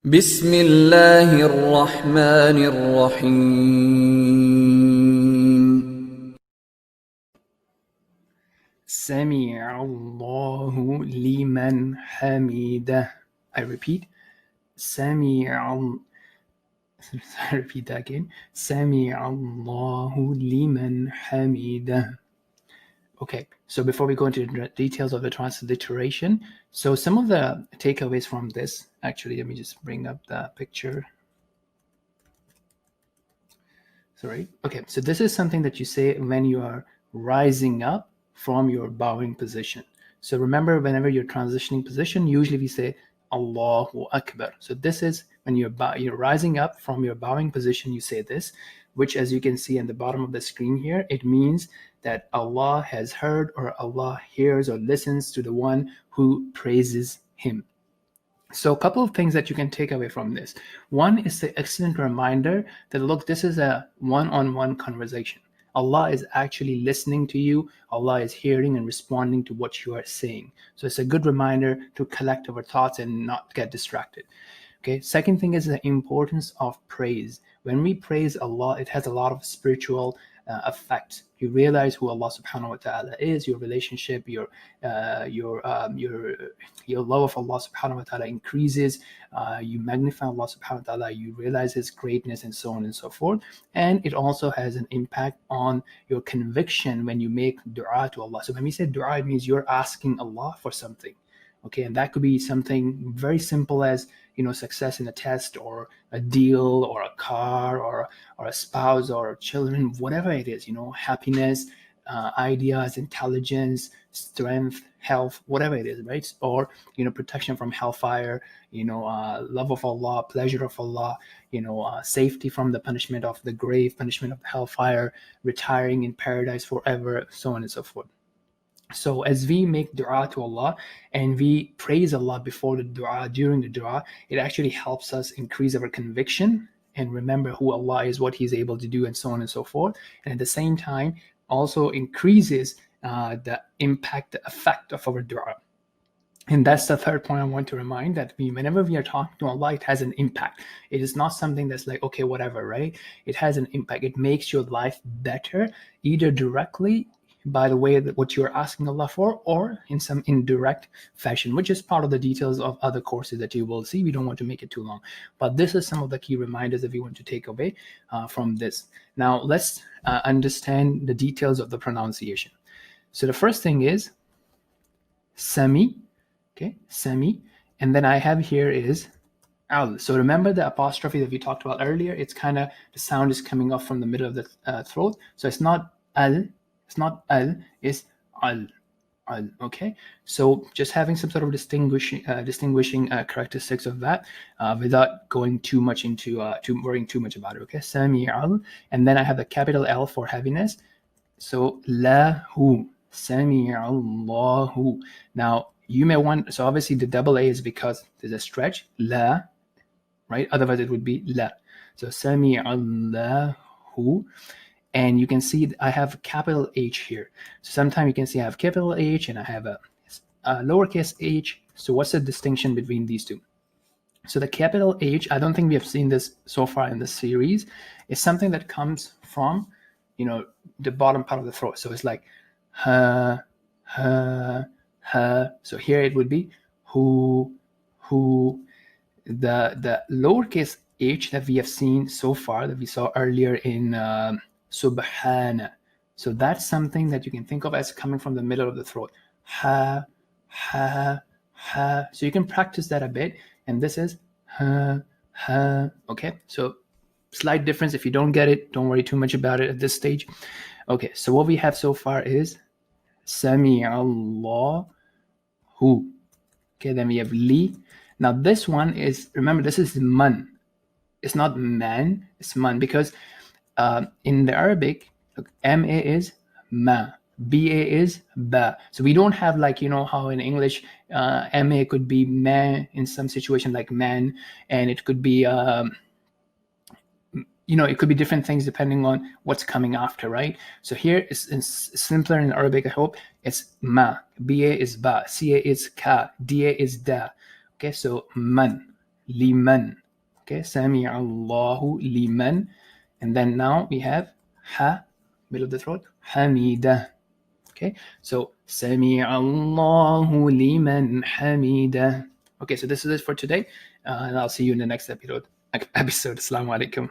بسم الله الرحمن الرحيم. سمع الله لمن حمده. I repeat, I repeat that again. سمع الله لمن حمده. Okay, so before we go into the details of the transliteration, so some of the takeaways from this, actually, let me just bring up the picture. Sorry. Okay, so this is something that you say when you are rising up from your bowing position. So remember, whenever you're transitioning position, usually we say Allahu Akbar. So this is when you're rising up from your bowing position, you say this, which, as you can see at the bottom of the screen here, it means that Allah has heard, or Allah hears or listens to the one who praises him. So a couple of things that you can take away from this. One is the excellent reminder that, look, this is a one-on-one conversation. Allah is actually listening to you. Allah is hearing and responding to what you are saying. So it's a good reminder to collect our thoughts and not get distracted. Okay. Second thing is the importance of praise. When we praise Allah, it has a lot of spiritual effect. You realize who Allah subhanahu wa ta'ala is, your relationship, your love of Allah subhanahu wa ta'ala increases, you magnify Allah subhanahu wa ta'ala, you realize his greatness, and so on and so forth. And it also has an impact on your conviction when you make dua to Allah. So when we say dua, it means you're asking Allah for something. Okay, and that could be something very simple as, success in a test, or a deal, or a car, or a spouse, or children, whatever it is, happiness, ideas, intelligence, strength, health, whatever it is, right? Or, protection from hellfire, love of Allah, pleasure of Allah, safety from the punishment of the grave, punishment of the hellfire, retiring in paradise forever, so on and so forth. So as we make dua to Allah and we praise Allah before the dua, during the dua, it actually helps us increase our conviction and remember who Allah is, what he's able to do, and so on and so forth. And at the same time, also increases the impact, the effect of our dua. And that's the third point I want to remind, that whenever we are talking to Allah, it has an impact. It is not something that's like, okay, whatever, right? It has an impact. It makes your life better, either directly by the way that what you're asking Allah for, or in some indirect fashion, which is part of the details of other courses that you will see. We don't want to make it too long, but this is some of the key reminders that we want to take away from this. Now let's understand the details of the pronunciation. So the first thing is Sami, okay, Sami, and then I have here is al. So remember the apostrophe that we talked about earlier, it's kind of, the sound is coming off from the middle of the throat, so it's not al, it's not al, it's al. Al. Okay, so just having some sort of distinguishing characteristics of that without going too much into worrying too much about it. Okay, Sami al, and then I have the capital L for heaviness. So lahu, Sami Allahu. Now you may want, so obviously the double A is because there's a stretch, la, right? Otherwise it would be la. So Sami Allahu. And you can see I have capital H here. So sometimes you can see I have capital H and I have a lowercase h. So what's the distinction between these two? So the capital H, I don't think we have seen this so far in the series, is something that comes from, the bottom part of the throat. So it's like ha, ha, ha. So here it would be who. The lowercase h that we have seen so far, that we saw earlier in subhana. So that's something that you can think of as coming from the middle of the throat. Ha, ha, ha. So you can practice that a bit. And this is ha, ha. Okay, so slight difference. If you don't get it, don't worry too much about it at this stage. Okay, so what we have so far is Sami Allahu. Okay, then we have li. Now this one is, remember, this is man. It's not man, it's man, because in the Arabic, look, ma is ma, ba is ba. So we don't have, like, how in English ma could be man in some situation, like man, and it could be it could be different things depending on what's coming after, right? So here it's simpler in Arabic, I hope. It's ma, ba is ba, ca is ka, da is da. Okay, so man. liman. Okay, Sami Allahu liman. And then now we have ha, middle of the throat, hamida. Okay, so Sami Allahu liman hamida. Okay, so this is it for today. And I'll see you in the next episode. Assalamu alaikum.